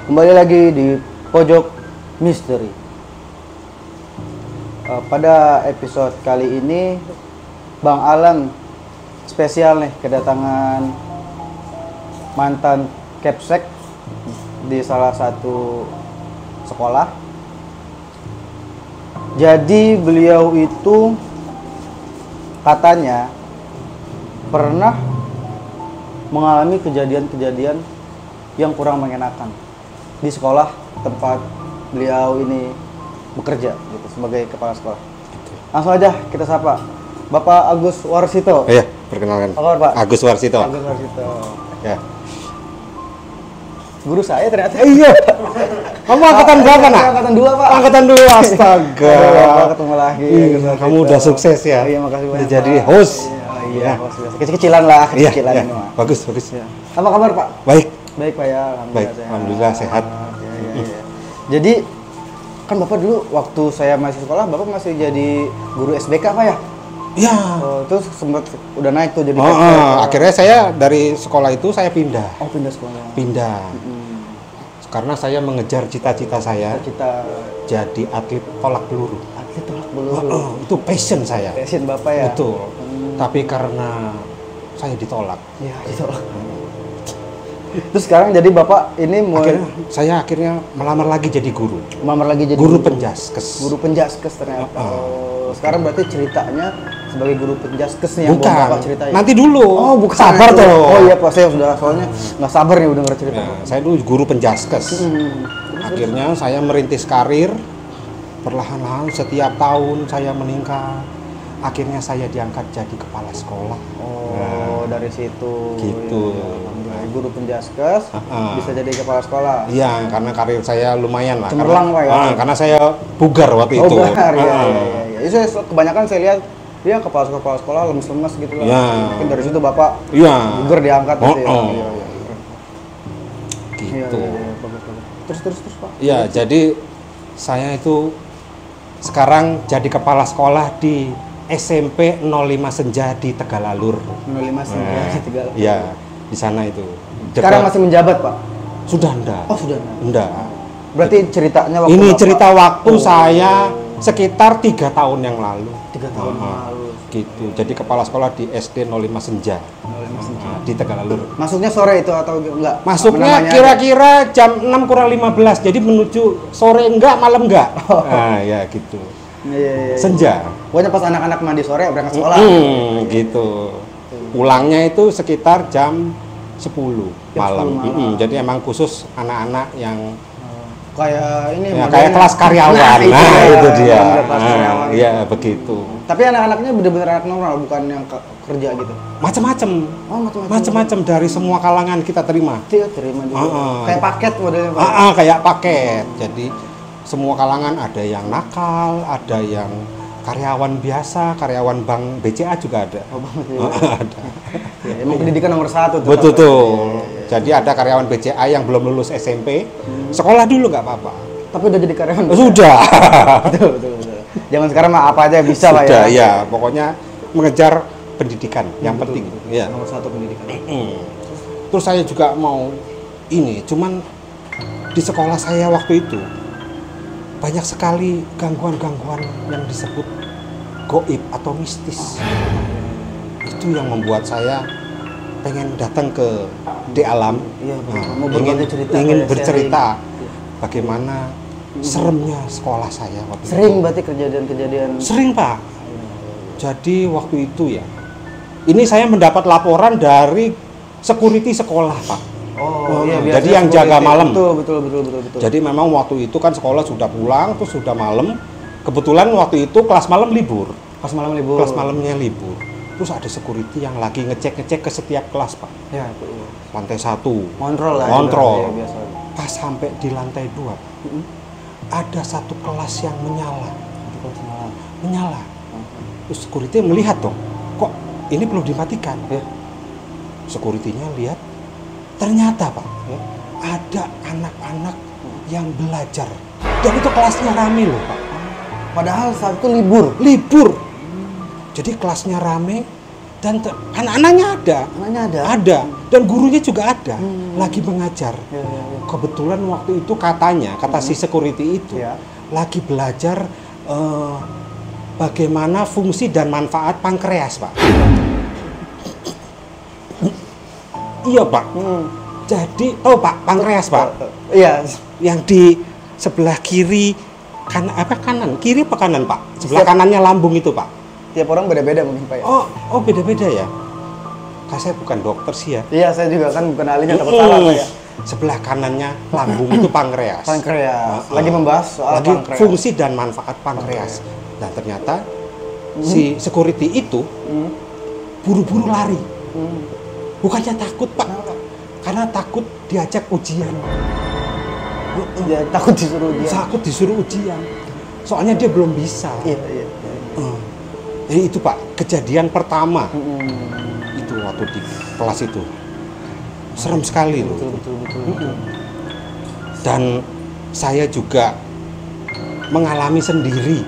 Kembali lagi di Pojok Misteri. Pada episode kali ini Bang Alan spesial nih kedatangan mantan Capsek di salah satu sekolah. Jadi beliau itu katanya pernah mengalami kejadian-kejadian yang kurang mengenakan di sekolah tempat beliau ini bekerja gitu sebagai kepala sekolah. Langsung aja kita sapa Bapak Agus Warsito. Iya, perkenalkan. Apa Pak? Agus Warsito. Agus Warsito. Ya. Guru saya ternyata. Iya. Kamu angkatan berapa, Nak? Angkatan 2, Pak. Angkatan 2, astaga. Bapak ketemu lagi. Kamu udah sukses ya. Iya, makasih banyak. Udah jadi Pak. host. Iya, host biasa. Kecil-kecilan lah, kecil-kecilan Iya. ini, Pak. Bagus, bagus. Iya. Apa kabar, Pak? Baik. Baik, Pak ya. Baik, alhamdulillah sehat. Iya. Jadi kan Bapak dulu waktu saya masih sekolah, Bapak masih jadi guru SBK, Pak ya? Iya. Oh, terus sempat udah naik tuh jadi akhirnya saya dari sekolah itu saya pindah. Oh, pindah sekolah. Pindah. Karena saya mengejar cita-cita saya Kita jadi atlet tolak peluru. atlet tolak peluru. Itu passion saya. Passion Bapak ya? Betul. Tapi karena saya ditolak. Iya, ditolak. Terus sekarang jadi Bapak ini mau Akhirnya melamar lagi jadi guru. melamar lagi jadi Guru penjaskes. Guru penjaskes ternyata. Oh, sekarang berarti ceritanya sebagai guru penjaskes nih yang mau Bukan. Bapak ceritain. Nanti dulu. Oh, bukan. Sabar tuh. Oh iya Pak, saya sudah soalnya nggak sabar nih udah denger cerita. Ya, saya dulu guru penjaskes. Akhirnya saya merintis karir. Perlahan-lahan setiap tahun saya meningkat. Akhirnya saya diangkat jadi kepala sekolah. Oh, dari situ. Gitu. Ya, alhamdulillah. Guru penjaskes bisa jadi kepala sekolah. Iya, karena karir saya lumayan lah. Cemerlang, Pak, ya? Karena saya bugar waktu itu. Bugar, iya. Itu kebanyakan saya lihat dia kepala sekolah lemes-lemes gitu lah. Iya. Mungkin dari situ Bapak Iya. bugar diangkat gitu ya. Iya. Iya, Gitu. iya, bagus. Terus Pak. Iya, jadi saya itu sekarang jadi kepala sekolah di SMP 05 Senja di Tegalalur. 05 Senja di Tegalalur. Iya, di sana itu. Sekarang masih menjabat, Pak? Sudah enggak. Oh, sudah. Enggak. Berarti ceritanya waktu Ini Bapak, cerita waktu saya sekitar 3 tahun yang lalu. 3 tahun lalu. Gitu. Jadi kepala sekolah di SD 05 Senja. 05 Senja. Di Tegalalur. Masuknya sore itu atau enggak? Masuknya Namanya kira-kira jam 6 kurang 15. Jadi menuju sore enggak, malam enggak. Nah, ya gitu. Iya. Senja. Pokoknya pas anak-anak mandi sore berangkat sekolah. Gitu. Pulangnya itu sekitar jam 10 malam. 10 malam. Jadi emang khusus anak-anak yang Kayak ini ya, modelnya. kayak kelas karyawan. Nah, itu dia. Bener, kelas karyawan. Iya, begitu. Tapi anak-anaknya bener-bener anak normal, bukan yang kerja gitu. Macam-macam. Oh, macam-macam. Macam-macam dari semua kalangan kita terima. Iya, terima juga. Kayak paket modelnya, Pak. Kayak paket. Jadi semua kalangan, ada yang nakal, ada yang karyawan biasa, karyawan bank BCA juga ada. Oh, Bang. Iya. Ada. Ya, emang pendidikan nomor 1 tuh. Betul Pak. tuh. Jadi ada karyawan BCA yang belum lulus SMP, sekolah dulu nggak apa-apa. Tapi udah jadi karyawan. Sudah. Betul. Zaman sekarang mah apa aja bisa, Pak ya. Sudah, ya. Pokoknya mengejar pendidikan yang penting. Ya. Nomor 1 pendidikan. Terus saya juga mau ini, cuman di sekolah saya waktu itu banyak sekali gangguan-gangguan yang disebut goib atau mistis. Itu yang membuat saya pengen datang ke di alam. Iya, Nah, ingin bercerita bagaimana seremnya sekolah saya waktu Sering itu. berarti kejadian-kejadian. Sering, Pak. Jadi waktu itu ya, ini saya mendapat laporan dari security sekolah, Pak. Oh, iya, Jadi biasanya yang jaga seperti malam. itu. Betul. Jadi memang waktu itu kan sekolah sudah pulang, terus sudah malam. Kebetulan waktu itu kelas malam libur. Pas malam libur. Kelas malamnya libur. Terus ada security yang lagi ngecek ke setiap kelas, Pak. Ya, itu. Lantai 1. Kontrol lah. Kontrol. Ya, biasa. Pas sampai di lantai 2, ada satu kelas yang menyala. Menyala. Terus security melihat dong, kok ini belum dimatikan? Ya. Security-nya lihat, ternyata Pak, ada anak-anak yang belajar. Dan itu kelasnya rame loh, Pak. Padahal saat itu libur. Libur. Jadi kelasnya rame, Dan anak-anaknya ada. Anaknya ada. Ada. Dan gurunya juga ada. Lagi mengajar. Ya, ya, ya. Kebetulan waktu itu kata si security itu Ya. lagi belajar bagaimana fungsi dan manfaat pankreas, Pak. Iya, Pak. Jadi, Pak, pankreas, Pak. Iya. Yang di sebelah kiri kanan? Kiri apa kanan, Pak? Sebelah kanannya lambung itu, Pak. Tiap orang beda-beda mungkin, Pak ya. Oh, beda-beda ya. Saya bukan dokter sih ya. Iya, saya juga kan bukan ahlinya, takut salah, Pak ya. Sebelah kanannya lambung itu pankreas. Pankreas. Lagi membahas soal Lagi pankreas. fungsi dan manfaat pankreas. Dan ternyata si security itu buru-buru lari. Bukannya takut, Pak. Karena takut diajak ujian. Ya, takut disuruh dia. Takut disuruh ujian. Soalnya dia belum bisa. Iya, iya. Jadi itu, Pak, kejadian pertama. Itu waktu di kelas itu. Serem sekali loh. Betul. Dan saya juga mengalami sendiri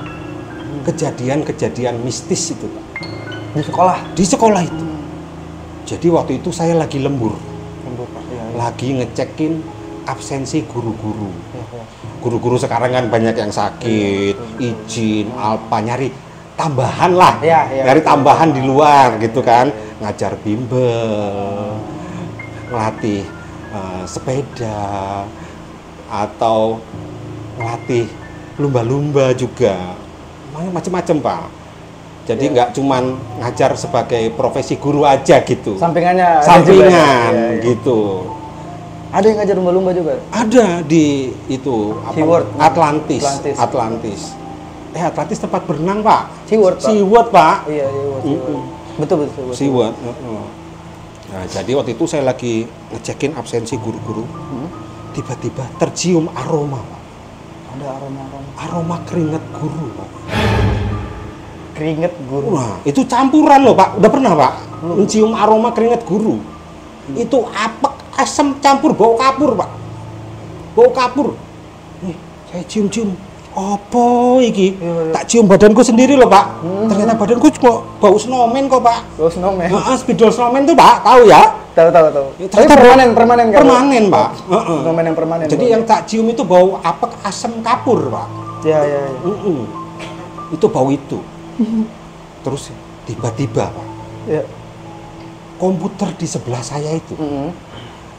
kejadian-kejadian mistis itu, Pak. Di sekolah. Di sekolah itu. Jadi waktu itu saya lagi lembur. Pak. Iya, iya. Lagi ngecekin absensi guru-guru. Iya. Guru-guru sekarang kan banyak yang sakit, izin, alpa, nyari tambahan lah. Iya. Nyari tambahan di luar gitu kan. Ngajar bimbel, ngelatih sepeda, atau ngelatih lumba-lumba juga. Macam-macam, Pak. Jadi nggak cuman ngajar sebagai profesi guru aja gitu. Sampingannya. Sampingan Iya. gitu. Ada yang ngajar lumba-lumba juga. Ada di itu SeaWorld. Atlantis. Atlantis. Atlantis tempat berenang, Pak. SeaWorld, Pak. SeaWorld, Pak. Iya. Betul. SeaWorld. Nah, jadi waktu itu saya lagi ngecekin absensi guru-guru. Tiba-tiba tercium aroma, Pak. Ada aroma. Aroma keringat guru, Pak. Keringet guru. Wah, itu campuran loh, Pak. Udah pernah, Pak? Mencium aroma keringat guru. Itu apek, asam campur bau kapur, Pak. Bau kapur. Nih, saya cium-cium. Apa iki? Iya. Tak cium badanku sendiri loh, Pak. Ternyata badanku cuma bau snowman kok, Pak. Bau snowman. Spidol snowman tuh, Pak. Tahu ya? Tahu. Ya, Tapi permanen kan? Permanen, Pak. Snowman yang permanen. Jadi yang tak cium itu bau apek, asam kapur, Pak. Iya. Itu bau itu. Terus tiba-tiba, Pak, Iya. komputer di sebelah saya itu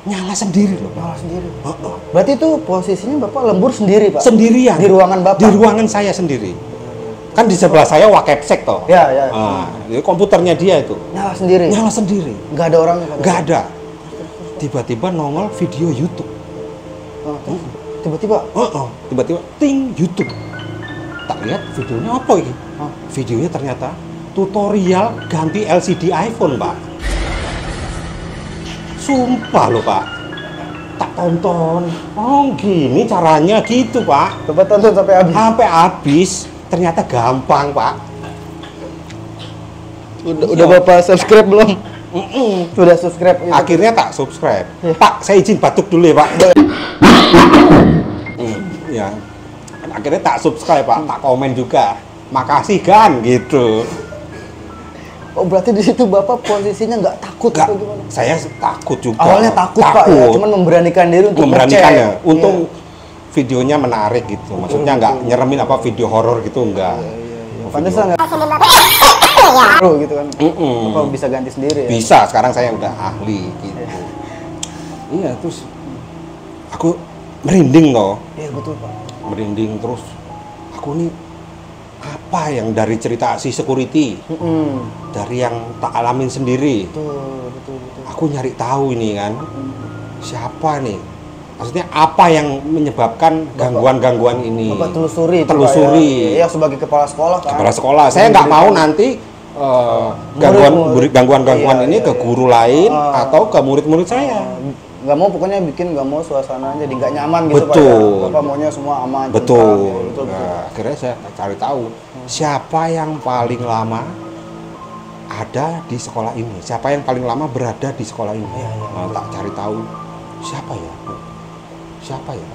nyala sendiri loh, Pak. Malah sendiri. Berarti itu posisinya Bapak lembur sendiri, Pak? Sendirian. Di ruangan Bapak? Di ruangan saya sendiri. Kan di sebelah saya wakepsek toh. Ya. Jadi komputernya dia itu Nyala sendiri? nyala sendiri. Nggak ada orangnya? Nggak ada. Tiba-tiba nongol video YouTube. Tiba-tiba? Tiba-tiba ting YouTube. Tak lihat videonya apa ini? Videonya ternyata tutorial ganti LCD iPhone, Pak. Sumpah loh, Pak. Tak tonton. Oh, gini caranya gitu, Pak. Bapak tonton sampai habis? Sampai habis. Ternyata gampang, Pak. Udah Bapak subscribe belum? Sudah subscribe itu. Akhirnya tak subscribe. Pak, saya izin batuk dulu ya, Pak. Ya. Akhirnya tak subscribe, Pak. Tak komen juga. Makasih kan, gitu. Oh, berarti di situ Bapak posisinya nggak takut Nggak, atau gimana? saya takut juga. Awalnya takut, Pak, ya. Cuman memberanikan diri untuk memberanikan ngecek. ya. Untung Iya. videonya menarik gitu. Maksudnya nggak nyeremin apa video horor gitu, enggak. Pantesan nggak gitu kan? Bapak bisa ganti sendiri ya? Bisa, sekarang saya udah ahli gitu. Iya, terus aku merinding loh. Iya betul, Pak. Merinding terus. Aku nih apa yang dari cerita si security, dari yang tak alamin sendiri. Betul. Aku nyari tahu ini kan, siapa nih? Maksudnya apa yang menyebabkan gangguan-gangguan ini? Bapak telusuri. itu, Telusuri. Pak, ya. Iya, sebagai kepala sekolah kan. Kepala sekolah. Saya nggak mau nanti gangguan-gangguan Iya, ini ke guru lain atau ke murid-murid saya. Nggak mau, pokoknya nggak mau suasana jadi nggak nyaman gitu, Pak. Betul. Ya. Bapak maunya semua aman. Betul. tentram, ya. Betul. Nah, akhirnya saya cari tahu siapa yang paling lama ada di sekolah ini, siapa yang paling lama berada di sekolah ini. Nah, tak cari tahu siapa ya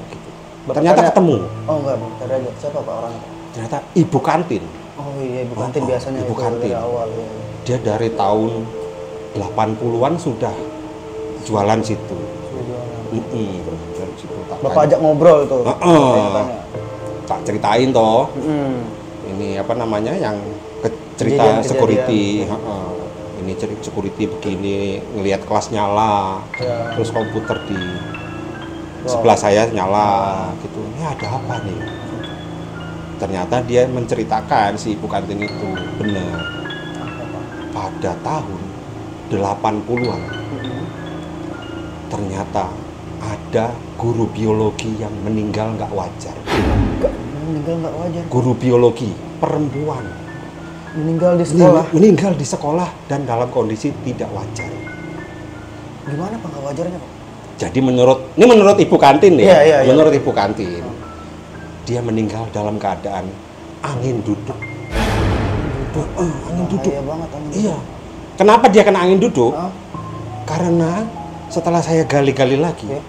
gitu. Bapak Ternyata tanya- ketemu. Oh enggak, bentar aja. Siapa Pak orangnya? Ternyata ibu kantin. Oh iya, ibu kantin biasanya ibu itu kantin. dari awal. Ya. Dia dari tahun 80-an sudah jualan situ. Dari situ Bapak ajak ngobrol tuh. Tanya-tanya. Tak ceritain toh. Mm. Ini apa namanya yang cerita Kejadian-kejadian. security. Ini cerita security begini, ngelihat kelas nyala, Ya. terus komputer di sebelah saya nyala, gitu. Ini ada apa nih? Ternyata dia menceritakan si ibu kantin itu benar. Pada tahun 80-an ternyata ada guru biologi yang meninggal nggak wajar. Meninggal nggak wajar. Guru biologi perempuan Meninggal di sekolah. meninggal di sekolah dan dalam kondisi tidak wajar. Gimana Pak nggak wajarnya Pak? Jadi menurut ibu kantin nih, Iya. menurut ibu kantin, dia meninggal dalam keadaan angin duduk. Angin duduk. Bahaya banget angin Iya. Kenapa dia kena angin duduk? Hah? Karena setelah saya gali-gali lagi, Oke.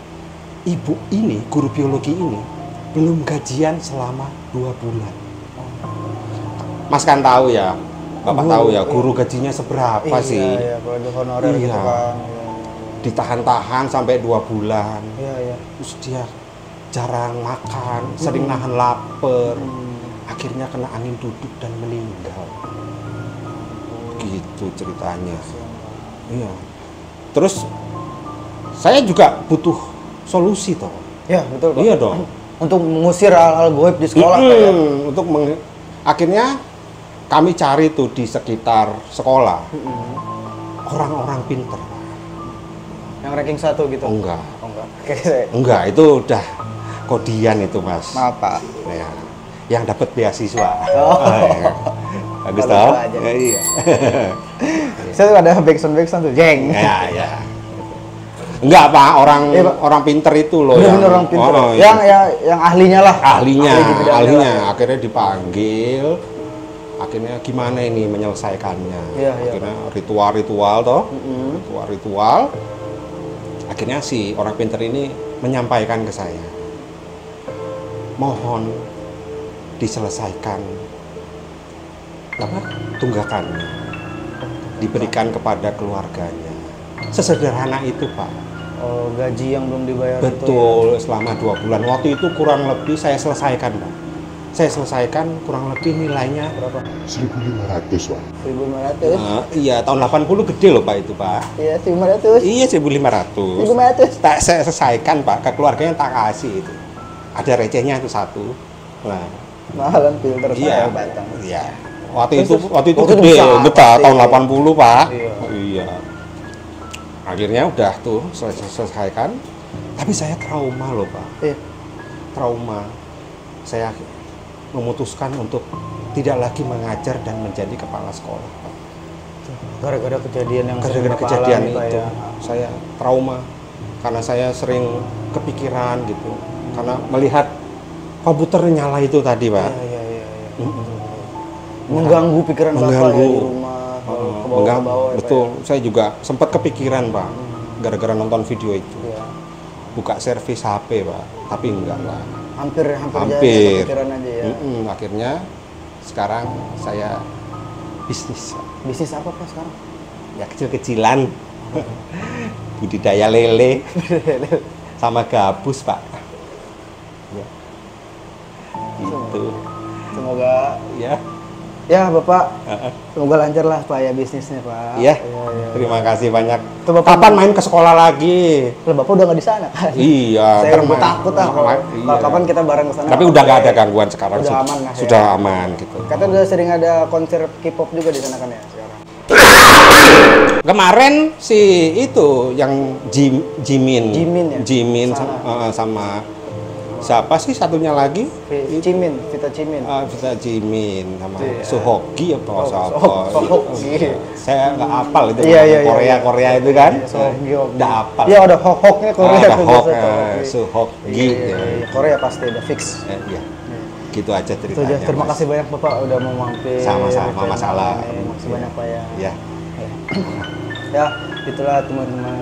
ibu ini, guru biologi ini, belum gajian selama 2 bulan. Mas kan tahu ya, Bapak Guru, tahu ya, iya. guru gajinya seberapa sih? Iya, kalau di honorer Iya. gitu kan. Ditahan-tahan sampai 2 bulan. Iya. Terus dia jarang makan, sering nahan lapar. Akhirnya kena angin duduk dan meninggal. Gitu ceritanya. Iya. Terus saya juga butuh solusi toh. Ya, betul Pak. Iya dong. Untuk mengusir hal-hal goib di sekolah Pak ya. Untuk akhirnya kami cari tuh di sekitar sekolah orang-orang pinter. Yang ranking 1 gitu. Oh, enggak. Oh, enggak. Oke, saya. Enggak, itu udah kodian itu Mas. Maaf Pak. Ya, yang dapat beasiswa. Oh. Ya. Bagus Kalau toh? itu aja. Ya, iya. Saya tuh ada backsound tuh, jeng. Ya. Enggak Pak, Iya, Pak. orang pinter itu loh. Bener-bener orang pintar. Yang ahlinya lah. ahlinya, Ahli di bidangnya ahlinya. lah. Akhirnya dipanggil. Akhirnya gimana ini menyelesaikannya? Iya. Akhirnya ritual-ritual toh, ritual-ritual. Akhirnya si orang pinter ini menyampaikan ke saya, mohon diselesaikan apa tunggakannya, diberikan kepada keluarganya. Sesederhana itu Pak. Oh, gaji yang belum dibayar itu ya. Betul, selama 2 bulan. Waktu itu kurang lebih saya selesaikan Pak. Saya selesaikan kurang lebih nilainya Berapa? 1.500 Pak. 1.500. iya tahun 80 gede loh Pak itu Pak. Iya, 1.500. Iya 1.500. 1.500. Tak saya selesaikan Pak, ke keluarganya tak kasih itu. Ada recehnya itu 1. Nah, Mahalan filter iya. saya batang. Iya. Waktu itu Waktu itu gede, besar, besar pasti. tahun 80 Pak. Iya. Iya. Akhirnya udah tuh selesaikan. Tapi saya trauma loh Pak. Iya. Trauma. Saya memutuskan untuk tidak lagi mengajar dan menjadi kepala sekolah Pak. Gara-gara kejadian yang sering Gara-gara Bapak kejadian alami, Pak, itu ya. saya trauma karena saya sering kepikiran gitu karena melihat komputer nyala itu tadi Pak. Iya. Mengganggu pikiran Bapak ya Mengganggu. di rumah, ke Mengganggu. bawah-bawah. ya, Pak, Betul, saya juga sempat kepikiran Pak gara-gara nonton video itu. ya. Iya. Buka servis HP Pak, tapi enggak Pak. Hampir jadi Hampir. kepikiran aja ya. Akhirnya sekarang saya bisnis Pak. Bisnis apa Pak sekarang? Ya kecil-kecilan. Budidaya lele sama gabus Pak. Ya. Gitu. Semoga Ya. ya Bapak semoga lancar lah Pak ya bisnisnya Pak. Iya. Iya. Terima kasih banyak. Tuh, Bapak- Kapan main ke sekolah lagi? Lah Bapak udah nggak di sana kan? Iya. Saya ntar udah main. takut lah kalau Iya. kapan kita bareng ke sana. Tapi udah nggak ada gangguan sekarang. Udah aman lah ya. Sudah aman gitu. Kata udah sering ada konser K-pop juga di sana kan ya sekarang. Kemarin si itu yang Jimin. Jimin ya? Jimin Sana. sama siapa sih satunya lagi? Cimin, Vita Cimin. Bisa Jimin sama Iya. Suhoki apa Oh, siapa? Suhoki. Saya nggak hafal itu. Iya. Korea itu kan. Suhoki. Nggak hafal. Iya udah hok-hoknya Korea Ada tuh Hok, biasa tuh. Suhoki. Iya. Korea pasti udah fix. Iya. Gitu aja Itu ceritanya. aja. Terima Mas. kasih banyak Bapak udah mau mampir. Sama-sama, di channel masalah. ini. Makasih banyak Pak ya. Ya. Ya, itulah teman-teman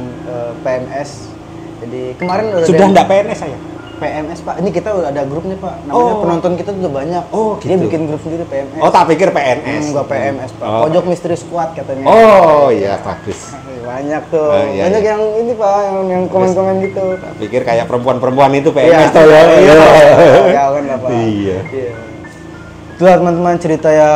PNS. Jadi kemarin udah Sudah ada- enggak PNS saya? PMS Pak. Ini kita udah ada grupnya Pak. Namanya penonton kita tuh udah banyak. Oh, Dia gitu. bikin grup sendiri PMS. Oh, tak pikir PNS. Enggak PMS Pak. Oh. Pojok Misteri Squad katanya. Oh, iya bagus. Banyak tuh. Oh, iya, Banyak iya. yang ini Pak, yang komen-komen gitu. Tak pikir kayak perempuan-perempuan itu Iya, PNS toh ya. iya. Ya kan Pak. Iya. Iya. Itulah teman-teman cerita ya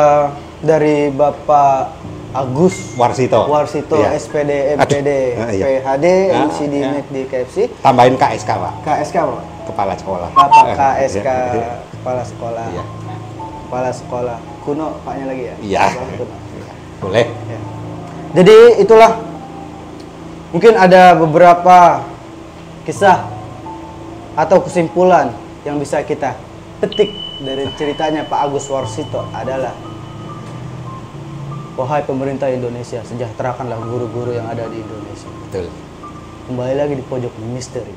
dari Bapak Agus Warsito. Warsito, Iya. SPD, MPD, Aduh. Iya. PHD, Ah, MCD, iya. McD, KFC, Tambahin KSK, Pak. KSK Pak. Kepala sekolah. Bapak KSK, Iya. Kepala Sekolah. Iya. Kepala Sekolah. Kuno Paknya lagi ya? Iya. Bapak Kuno. Boleh. Ya. Jadi itulah mungkin ada beberapa kisah atau kesimpulan yang bisa kita petik dari ceritanya Pak Agus Warsito adalah wahai pemerintah Indonesia, sejahterakanlah guru-guru yang ada di Indonesia. Betul. Kembali lagi di pojok misteri.